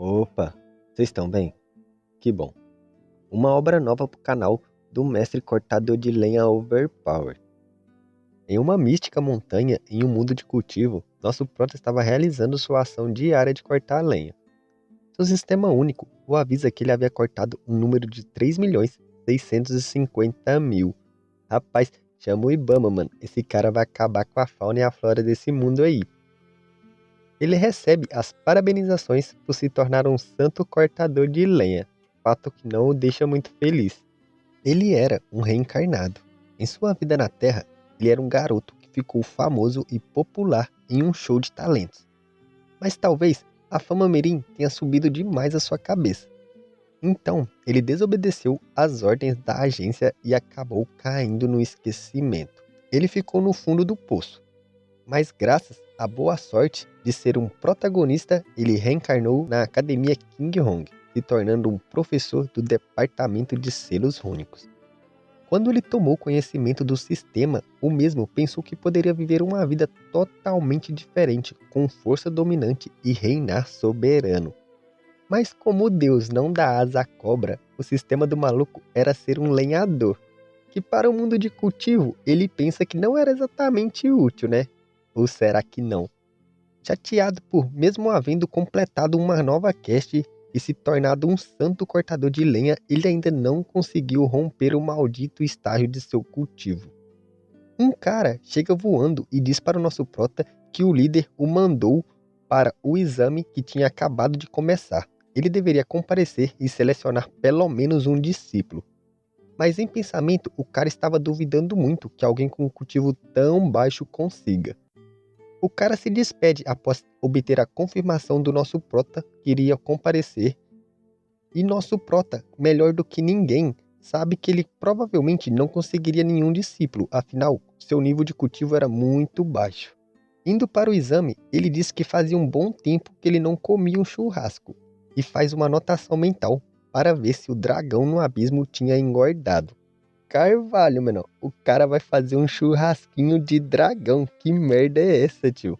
Opa, vocês estão bem? Que bom. Uma obra nova pro canal do mestre cortador de lenha Overpower. Em uma mística montanha, em um mundo de cultivo, nosso prota estava realizando sua ação diária de cortar lenha. Seu sistema único o avisa que ele havia cortado um número de 3.650.000. Rapaz, chama o Ibama, mano. Esse cara vai acabar com a fauna e a flora desse mundo aí. Ele recebe as parabenizações por se tornar um santo cortador de lenha, fato que não o deixa muito feliz. Ele era um reencarnado. Em sua vida na Terra, ele era um garoto que ficou famoso e popular em um show de talentos. Mas talvez a fama mirim tenha subido demais à sua cabeça. Então, ele desobedeceu às ordens da agência e acabou caindo no esquecimento. Ele ficou no fundo do poço. Mas graças à boa sorte de ser um protagonista, ele reencarnou na Academia King Hong, se tornando um professor do Departamento de Selos Rúnicos. Quando ele tomou conhecimento do sistema, o mesmo pensou que poderia viver uma vida totalmente diferente, com força dominante e reinar soberano. Mas como Deus não dá asa à cobra, o sistema do maluco era ser um lenhador, que para o mundo de cultivo ele pensa que não era exatamente útil, né? Ou será que não? Chateado por, mesmo havendo completado uma nova quest e se tornado um santo cortador de lenha, ele ainda não conseguiu romper o maldito estágio de seu cultivo. Um cara chega voando e diz para o nosso prota que o líder o mandou para o exame que tinha acabado de começar. Ele deveria comparecer e selecionar pelo menos um discípulo. Mas em pensamento, o cara estava duvidando muito que alguém com um cultivo tão baixo consiga. O cara se despede após obter a confirmação do nosso prota que iria comparecer. E nosso prota, melhor do que ninguém, sabe que ele provavelmente não conseguiria nenhum discípulo, afinal, seu nível de cultivo era muito baixo. Indo para o exame, ele diz que fazia um bom tempo que ele não comia um churrasco, e faz uma anotação mental para ver se o dragão no abismo tinha engordado. Carvalho, mano, o cara vai fazer um churrasquinho de dragão, que merda é essa, tio?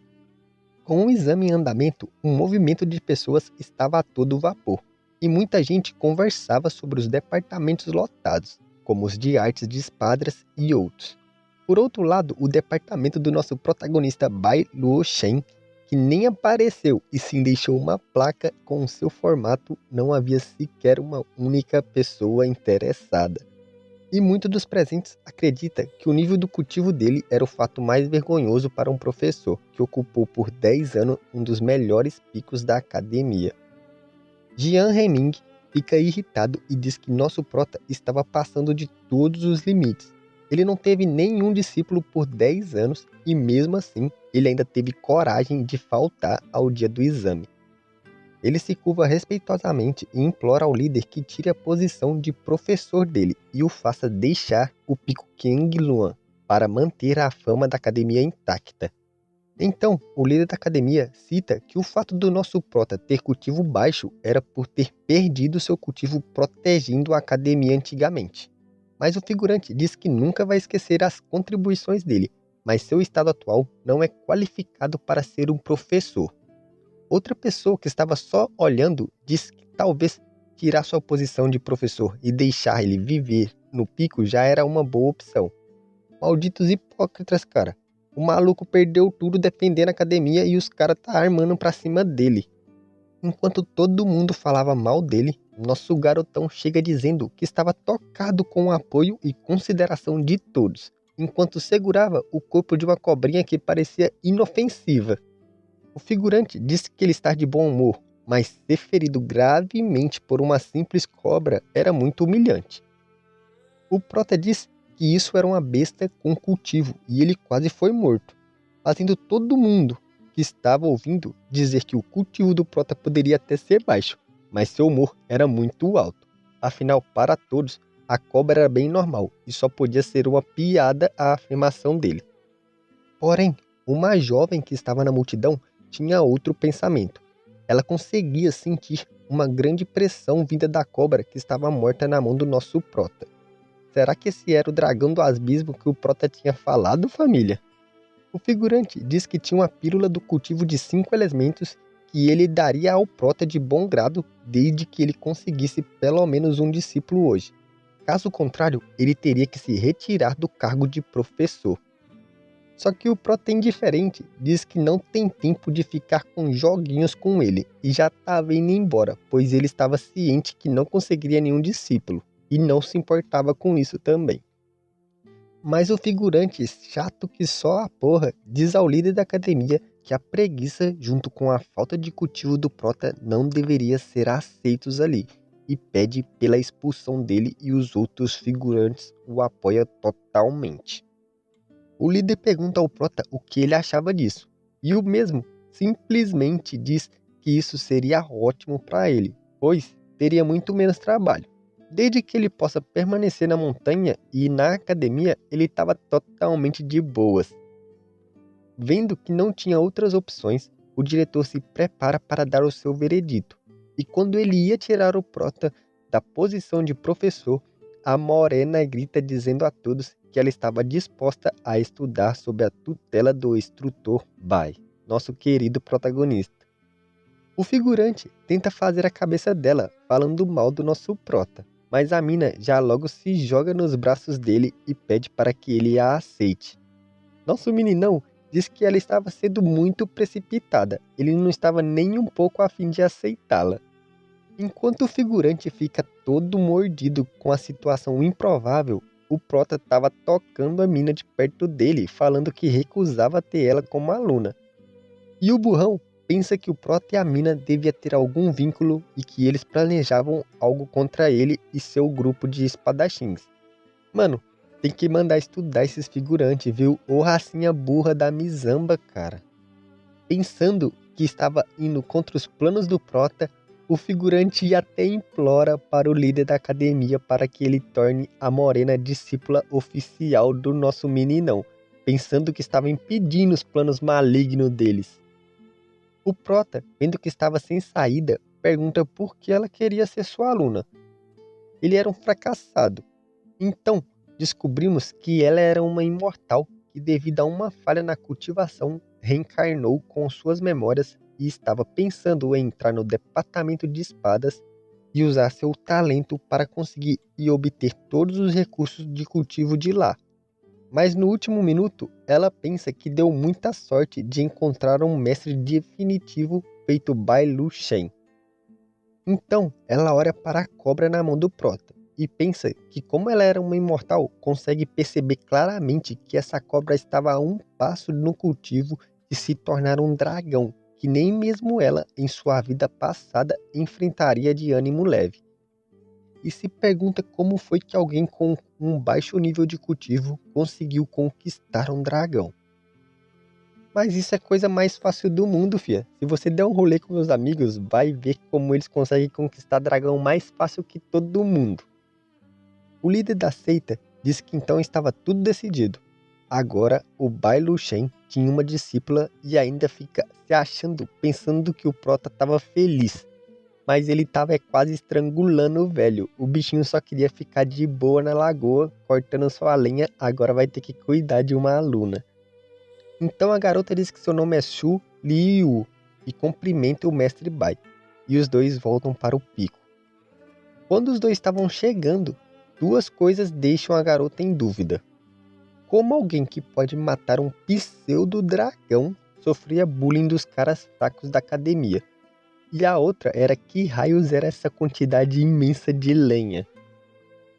Com o exame em andamento, um movimento de pessoas estava a todo vapor, e muita gente conversava sobre os departamentos lotados, como os de artes de espadas e outros. Por outro lado, o departamento do nosso protagonista Bai Luo Shen, que nem apareceu e sim deixou uma placa com o seu formato, não havia sequer uma única pessoa interessada. E muitos dos presentes acredita que o nível do cultivo dele era o fato mais vergonhoso para um professor que ocupou por 10 anos um dos melhores picos da academia. Jian Heming fica irritado e diz que nosso prota estava passando de todos os limites. Ele não teve nenhum discípulo por 10 anos e mesmo assim ele ainda teve coragem de faltar ao dia do exame. Ele se curva respeitosamente e implora ao líder que tire a posição de professor dele e o faça deixar o pico Qingluan para manter a fama da academia intacta. Então, o líder da academia cita que o fato do nosso prota ter cultivo baixo era por ter perdido seu cultivo protegendo a academia antigamente. Mas o figurante diz que nunca vai esquecer as contribuições dele, mas seu estado atual não é qualificado para ser um professor. Outra pessoa que estava só olhando disse que talvez tirar sua posição de professor e deixar ele viver no pico já era uma boa opção. Malditos hipócritas, cara. O maluco perdeu tudo defendendo a academia e os caras tá armando pra cima dele. Enquanto todo mundo falava mal dele, nosso garotão chega dizendo que estava tocado com o apoio e consideração de todos, enquanto segurava o corpo de uma cobrinha que parecia inofensiva. O figurante disse que ele está de bom humor, mas ser ferido gravemente por uma simples cobra era muito humilhante. O prota disse que isso era uma besta com cultivo e ele quase foi morto, fazendo todo mundo que estava ouvindo dizer que o cultivo do prota poderia até ser baixo, mas seu humor era muito alto. Afinal, para todos, a cobra era bem normal e só podia ser uma piada a afirmação dele. Porém, uma jovem que estava na multidão tinha outro pensamento. Ela conseguia sentir uma grande pressão vinda da cobra que estava morta na mão do nosso prota. Será que esse era o dragão do abismo que o prota tinha falado, família? O figurante diz que tinha uma pílula do cultivo de 5 elementos que ele daria ao Prota de bom grado desde que ele conseguisse pelo menos um discípulo hoje. Caso contrário, ele teria que se retirar do cargo de professor. Só que o Prota é indiferente, diz que não tem tempo de ficar com joguinhos com ele e já estava indo embora, pois ele estava ciente que não conseguiria nenhum discípulo e não se importava com isso também. Mas o figurante, chato que só a porra, diz ao líder da academia que a preguiça junto com a falta de cultivo do Prota não deveria ser aceitos ali e pede pela expulsão dele, e os outros figurantes o apoiam totalmente. O líder pergunta ao Prota o que ele achava disso, e o mesmo simplesmente diz que isso seria ótimo para ele, pois teria muito menos trabalho. Desde que ele possa permanecer na montanha e na academia, ele estava totalmente de boas. Vendo que não tinha outras opções, o diretor se prepara para dar o seu veredito. E quando ele ia tirar o Prota da posição de professor, a Morena grita dizendo a todos que ela estava disposta a estudar sob a tutela do instrutor Bai, nosso querido protagonista. O figurante tenta fazer a cabeça dela, falando mal do nosso Prota, mas a mina já logo se joga nos braços dele e pede para que ele a aceite. Nosso meninão diz que ela estava sendo muito precipitada, ele não estava nem um pouco a fim de aceitá-la. Enquanto o figurante fica todo mordido com a situação improvável, o Prota estava tocando a mina de perto dele, falando que recusava ter ela como aluna. E o burrão pensa que o Prota e a mina devia ter algum vínculo e que eles planejavam algo contra ele e seu grupo de espadachins. Mano, tem que mandar estudar esses figurantes, viu? Ô racinha burra da mizamba, cara. Pensando que estava indo contra os planos do Prota, o figurante até implora para o líder da academia para que ele torne a Morena discípula oficial do nosso meninão, pensando que estava impedindo os planos malignos deles. O Prota, vendo que estava sem saída, pergunta por que ela queria ser sua aluna. Ele era um fracassado. Então, descobrimos que ela era uma imortal que, devido a uma falha na cultivação, reencarnou com suas memórias e estava pensando em entrar no departamento de espadas e usar seu talento para conseguir e obter todos os recursos de cultivo de lá. Mas no último minuto, ela pensa que deu muita sorte de encontrar um mestre definitivo feito Bai Lu Shen. Então, ela olha para a cobra na mão do Prota e pensa que, como ela era uma imortal, consegue perceber claramente que essa cobra estava a um passo no cultivo de se tornar um dragão, que nem mesmo ela, em sua vida passada, enfrentaria de ânimo leve. E se pergunta como foi que alguém com um baixo nível de cultivo conseguiu conquistar um dragão. Mas isso é coisa mais fácil do mundo, fia. Se você der um rolê com meus amigos, vai ver como eles conseguem conquistar dragão mais fácil que todo mundo. O líder da seita disse que então estava tudo decidido. Agora o Bai Lu Shen tinha uma discípula e ainda fica se achando, pensando que o Prota estava feliz. Mas ele estava quase estrangulando o velho. O bichinho só queria ficar de boa na lagoa, cortando sua lenha, agora vai ter que cuidar de uma aluna. Então a garota diz que seu nome é Shu Liu e cumprimenta o mestre Bai. E os dois voltam para o pico. Quando os dois estavam chegando, duas coisas deixam a garota em dúvida. Como alguém que pode matar um pseudo-dragão sofria bullying dos caras fracos da academia? E a outra era que raios era essa quantidade imensa de lenha?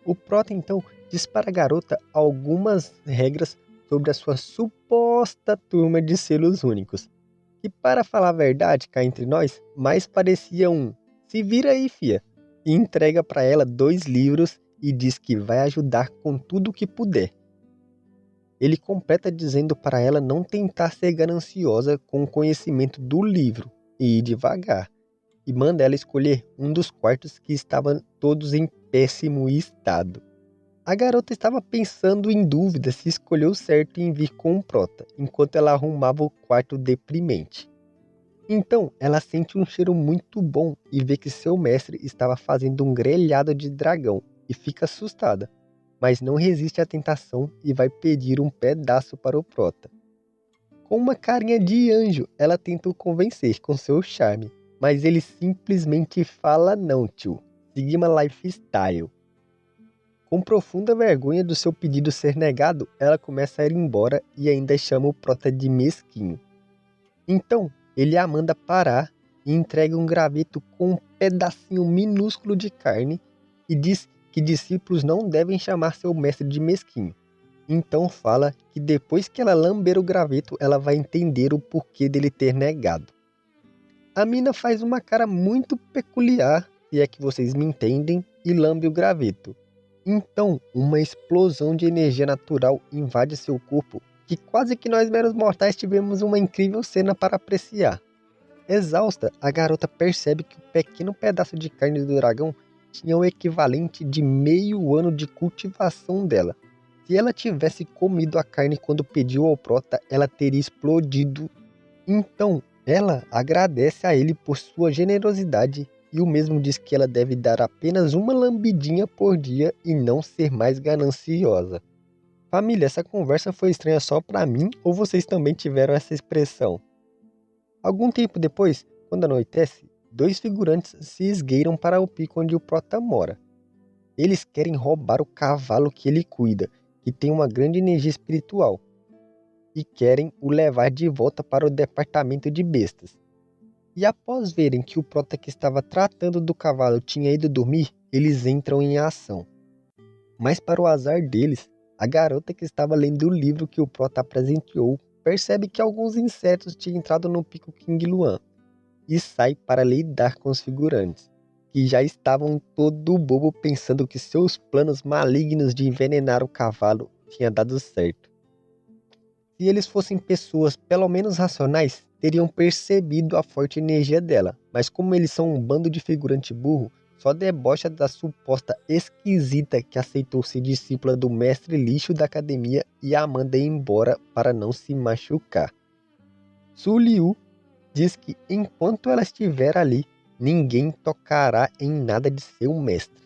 O Prota então diz para a garota algumas regras sobre a sua suposta turma de selos únicos. E para falar a verdade, cá entre nós, mais parecia um "se vira aí, fia", e entrega para ela 2 livros e diz que vai ajudar com tudo o que puder. Ele completa dizendo para ela não tentar ser gananciosa com o conhecimento do livro e ir devagar, e manda ela escolher um dos quartos que estavam todos em péssimo estado. A garota estava pensando em dúvida se escolheu certo em vir com o Prota, enquanto ela arrumava o quarto deprimente. Então, ela sente um cheiro muito bom e vê que seu mestre estava fazendo um grelhado de dragão e fica assustada, mas não resiste à tentação e vai pedir um pedaço para o Prota. Com uma carinha de anjo, ela tenta o convencer com seu charme, mas ele simplesmente fala não, tio. Sigma Lifestyle. Com profunda vergonha do seu pedido ser negado, ela começa a ir embora e ainda chama o prota de mesquinho. Então, ele a manda parar e entrega um graveto com um pedacinho minúsculo de carne e diz que discípulos não devem chamar seu mestre de mesquinho. Então fala que depois que ela lamber o graveto, ela vai entender o porquê dele ter negado. A mina faz uma cara muito peculiar, se é que vocês me entendem, e lambe o graveto. Então, uma explosão de energia natural invade seu corpo, que quase que nós meros mortais tivemos uma incrível cena para apreciar. Exausta, a garota percebe que o pequeno pedaço de carne do dragão tinha o equivalente de meio ano de cultivação dela. Se ela tivesse comido a carne quando pediu ao prota, ela teria explodido. Então, ela agradece a ele por sua generosidade e o mesmo diz que ela deve dar apenas uma lambidinha por dia e não ser mais gananciosa. Família, essa conversa foi estranha só pra mim ou vocês também tiveram essa expressão? Algum tempo depois, quando anoitece, dois figurantes se esgueiram para o pico onde o prota mora. Eles querem roubar o cavalo que ele cuida, que tem uma grande energia espiritual, e querem o levar de volta para o departamento de bestas. E após verem que o prota que estava tratando do cavalo tinha ido dormir, eles entram em ação. Mas para o azar deles, a garota que estava lendo o livro que o prota apresentou percebe que alguns insetos tinham entrado no pico King Luan e sai para lidar com os figurantes, que já estavam todo bobo pensando que seus planos malignos de envenenar o cavalo tinha dado certo. Se eles fossem pessoas pelo menos racionais, teriam percebido a forte energia dela, mas como eles são um bando de figurante burro, só debocha da suposta esquisita que aceitou ser discípula do mestre lixo da academia e a manda ir embora para não se machucar. Su Liu diz que enquanto ela estiver ali, ninguém tocará em nada de seu mestre.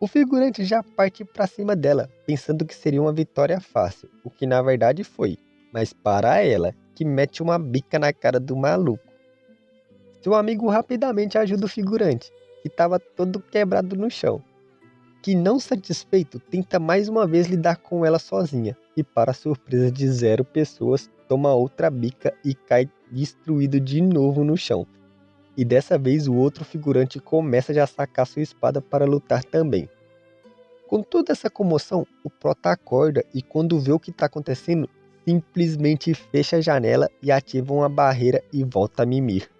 O figurante já parte para cima dela, pensando que seria uma vitória fácil, o que na verdade foi, mas para ela, que mete uma bica na cara do maluco. Seu amigo rapidamente ajuda o figurante, que estava todo quebrado no chão, que não satisfeito tenta mais uma vez lidar com ela sozinha, e para surpresa de 0 pessoas, toma outra bica e cai destruído de novo no chão. E dessa vez o outro figurante começa já a sacar sua espada para lutar também. Com toda essa comoção, o prota acorda e quando vê o que está acontecendo, simplesmente fecha a janela e ativa uma barreira e volta a mimir.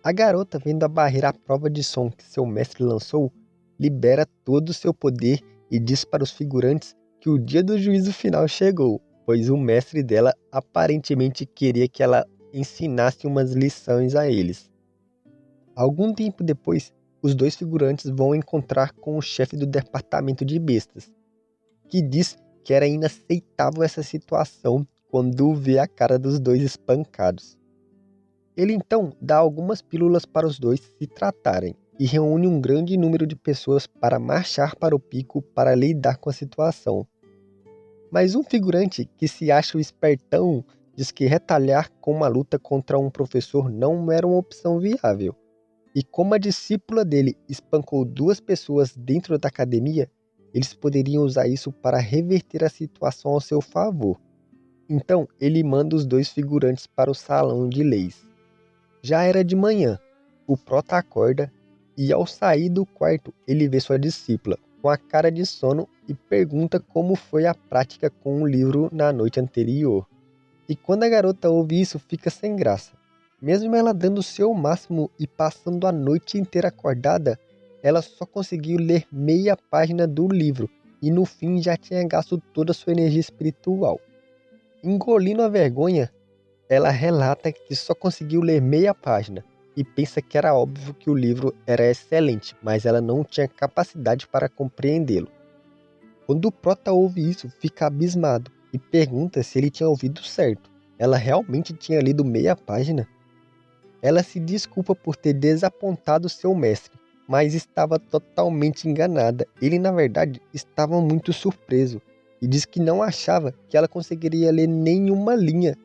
A garota, vendo a barreira à prova de som que seu mestre lançou, libera todo o seu poder e diz para os figurantes que o dia do juízo final chegou, pois o mestre dela aparentemente queria que ela ensinasse umas lições a eles. Algum tempo depois, os dois figurantes vão encontrar com o chefe do departamento de bestas, que diz que era inaceitável essa situação quando vê a cara dos dois espancados. Ele então dá algumas pílulas para os dois se tratarem e reúne um grande número de pessoas para marchar para o pico para lidar com a situação. Mas um figurante que se acha o espertão diz que retalhar com uma luta contra um professor não era uma opção viável. E como a discípula dele espancou 2 pessoas dentro da academia, eles poderiam usar isso para reverter a situação ao seu favor. Então ele manda os 2 figurantes para o salão de leis. Já era de manhã, o prota acorda e ao sair do quarto ele vê sua discípula com a cara de sono e pergunta como foi a prática com o livro na noite anterior. E quando a garota ouve isso fica sem graça. Mesmo ela dando o seu máximo e passando a noite inteira acordada, ela só conseguiu ler meia página do livro e no fim já tinha gasto toda a sua energia espiritual. Engolindo a vergonha, ela relata que só conseguiu ler meia página e pensa que era óbvio que o livro era excelente, mas ela não tinha capacidade para compreendê-lo. Quando o prota ouve isso, fica abismado e pergunta se ele tinha ouvido certo. Ela realmente tinha lido meia página? Ela se desculpa por ter desapontado seu mestre, mas estava totalmente enganada. Ele, na verdade, estava muito surpreso e diz que não achava que ela conseguiria ler nenhuma linha.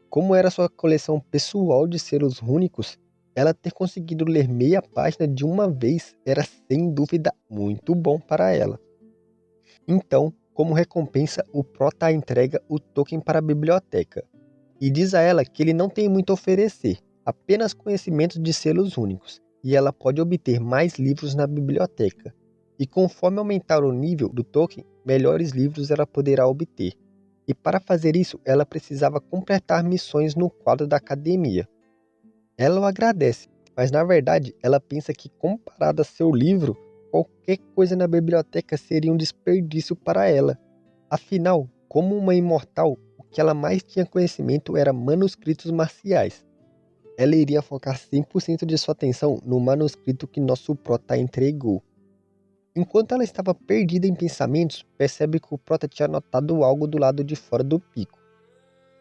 Como era sua coleção pessoal de selos rúnicos, ela ter conseguido ler meia página de uma vez era sem dúvida muito bom para ela. Então, como recompensa, o Prota entrega o token para a biblioteca e diz a ela que ele não tem muito a oferecer, apenas conhecimentos de selos únicos, e ela pode obter mais livros na biblioteca. E conforme aumentar o nível do token, melhores livros ela poderá obter. E para fazer isso, ela precisava completar missões no quadro da academia. Ela o agradece, mas na verdade ela pensa que comparado a seu livro, qualquer coisa na biblioteca seria um desperdício para ela. Afinal, como uma imortal, o que ela mais tinha conhecimento era manuscritos marciais. Ela iria focar 100% de sua atenção no manuscrito que nosso prota entregou. Enquanto ela estava perdida em pensamentos, percebe que o prota tinha notado algo do lado de fora do pico.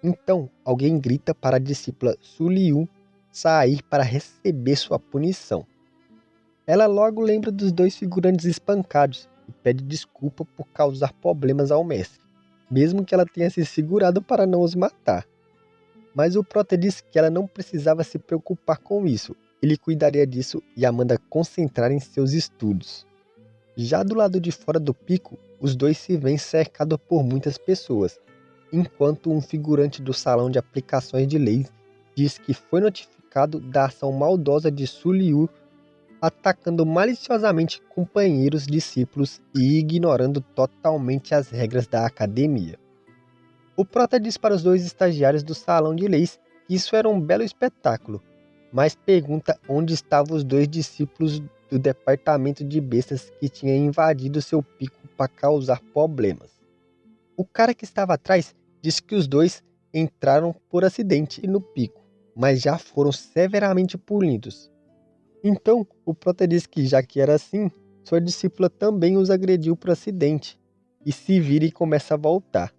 Então, alguém grita para a discípula Su Liu sair para receber sua punição. Ela logo lembra dos dois figurantes espancados e pede desculpa por causar problemas ao mestre, mesmo que ela tenha se segurado para não os matar. Mas o prota diz que ela não precisava se preocupar com isso, ele cuidaria disso e a manda concentrar em seus estudos. Já do lado de fora do pico, os dois se veem cercados por muitas pessoas, enquanto um figurante do salão de aplicações de leis diz que foi notificado da ação maldosa de Su Liu atacando maliciosamente companheiros discípulos e ignorando totalmente as regras da academia. O prota diz para os dois estagiários do salão de leis que isso era um belo espetáculo, mas pergunta onde estavam os dois discípulos do departamento de bestas que tinha invadido seu pico para causar problemas. O cara que estava atrás disse que os dois entraram por acidente no pico, mas já foram severamente punidos. Então, o prota diz que já que era assim, sua discípula também os agrediu por acidente, e se vira e começa a voltar.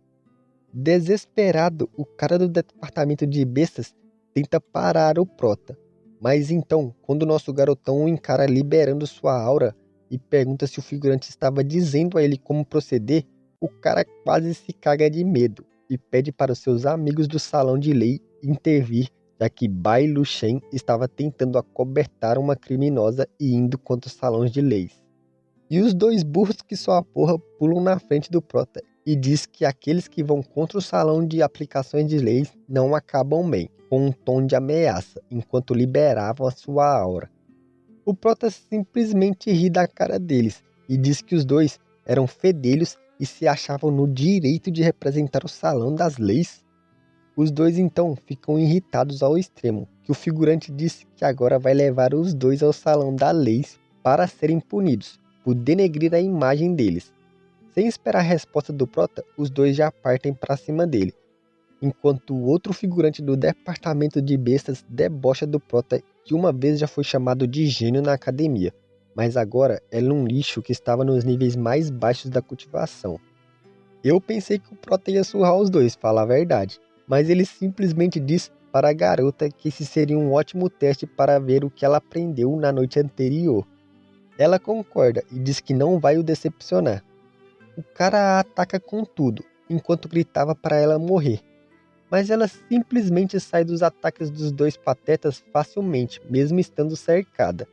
Desesperado, o cara do departamento de bestas tenta parar o prota, mas então, quando o nosso garotão o encara liberando sua aura e pergunta se o figurante estava dizendo a ele como proceder, o cara quase se caga de medo e pede para os seus amigos do salão de lei intervir, já que Bai Luchen estava tentando acobertar uma criminosa e indo contra os salões de leis. E os dois burros que só a porra pulam na frente do prota e diz que aqueles que vão contra o salão de aplicações de leis não acabam bem, com um tom de ameaça, enquanto liberavam a sua aura. O prota simplesmente ri da cara deles e diz que os dois eram fedelhos e se achavam no direito de representar o salão das leis. Os dois então ficam irritados ao extremo, que o figurante disse que agora vai levar os dois ao salão das leis para serem punidos, por denegrir a imagem deles. Sem esperar a resposta do prota, os dois já partem para cima dele, enquanto o outro figurante do departamento de bestas debocha do prota que uma vez já foi chamado de gênio na academia, mas agora era um lixo que estava nos níveis mais baixos da cultivação. Eu pensei que o prota ia surrar os dois, falar a verdade, mas ele simplesmente diz para a garota que esse seria um ótimo teste para ver o que ela aprendeu na noite anterior. Ela concorda e diz que não vai o decepcionar. O cara a ataca com tudo, enquanto gritava para ela morrer. Mas ela simplesmente sai dos ataques dos dois patetas facilmente, mesmo estando cercada.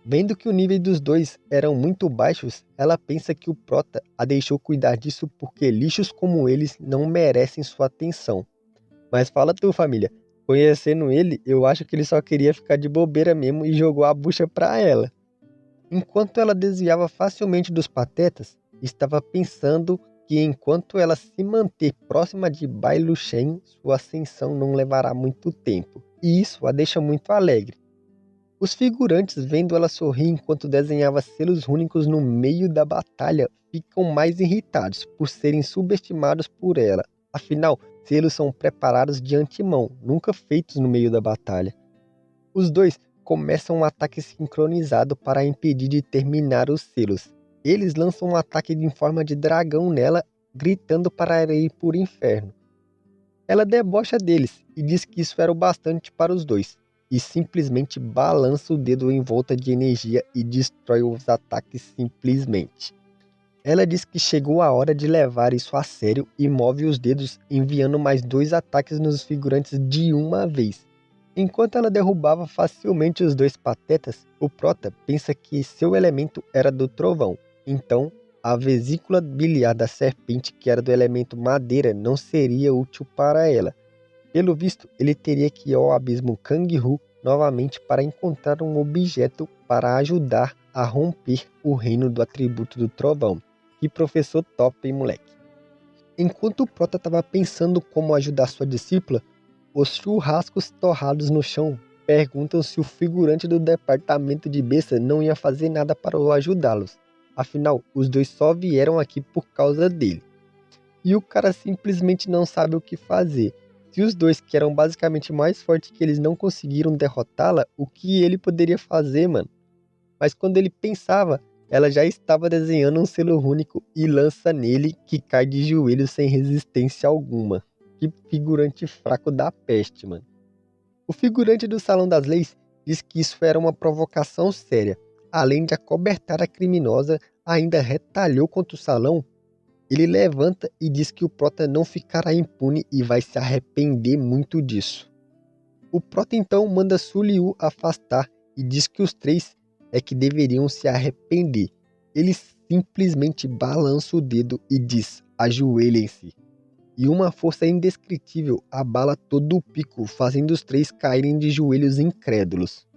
Vendo que o nível dos dois eram muito baixos, ela pensa que o prota a deixou cuidar disso porque lixos como eles não merecem sua atenção. Mas fala tu, família, conhecendo ele, eu acho que ele só queria ficar de bobeira mesmo e jogou a bucha pra ela. Enquanto ela desviava facilmente dos patetas, estava pensando que enquanto ela se manter próxima de Bai Luchen, sua ascensão não levará muito tempo, e isso a deixa muito alegre. Os figurantes, vendo ela sorrir enquanto desenhava selos rúnicos no meio da batalha, ficam mais irritados por serem subestimados por ela. Afinal, selos são preparados de antemão, nunca feitos no meio da batalha. Os dois começam um ataque sincronizado para impedir de terminar os selos. Eles lançam um ataque em forma de dragão nela, gritando para ela ir por inferno. Ela debocha deles e diz que isso era o bastante para os dois, e simplesmente balança o dedo em volta de energia e destrói os ataques simplesmente. Ela diz que chegou a hora de levar isso a sério e move os dedos, enviando mais 2 ataques nos figurantes de uma vez. Enquanto ela derrubava facilmente os 2 patetas, o prota pensa que seu elemento era do trovão. Então, a vesícula biliar da serpente, que era do elemento madeira, não seria útil para ela. Pelo visto, ele teria que ir ao abismo Kangru novamente para encontrar um objeto para ajudar a romper o reino do atributo do trovão. Que professor top, hein, moleque? Enquanto o prota estava pensando como ajudar sua discípula, os churrascos torrados no chão perguntam se o figurante do departamento de besta não ia fazer nada para ajudá-los. Afinal, os dois só vieram aqui por causa dele. E o cara simplesmente não sabe o que fazer. Se os dois, que eram basicamente mais fortes que eles, não conseguiram derrotá-la, o que ele poderia fazer, mano? Mas quando ele pensava, ela já estava desenhando um selo único e lança nele, que cai de joelhos sem resistência alguma. Que figurante fraco da peste, mano. O figurante do Salão das Leis diz que isso era uma provocação séria. Além de acobertar a criminosa, ainda retalhou contra o salão. Ele levanta e diz que o prota não ficará impune e vai se arrepender muito disso. O prota então manda Su Liu afastar e diz que os 3 é que deveriam se arrepender. Ele simplesmente balança o dedo e diz: ajoelhem-se. E uma força indescritível abala todo o pico, fazendo os 3 caírem de joelhos incrédulos.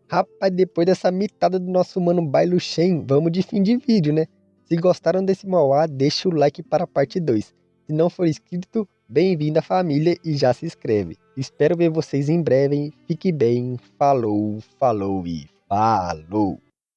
Rapaz, depois dessa mitada do nosso mano Bailu Shen, vamos de fim de vídeo, né? Se gostaram desse mauá, deixa o like para a parte 2. Se não for inscrito, bem-vindo à família e já se inscreve. Espero ver vocês em breve. Fique bem, falou, falou e falou!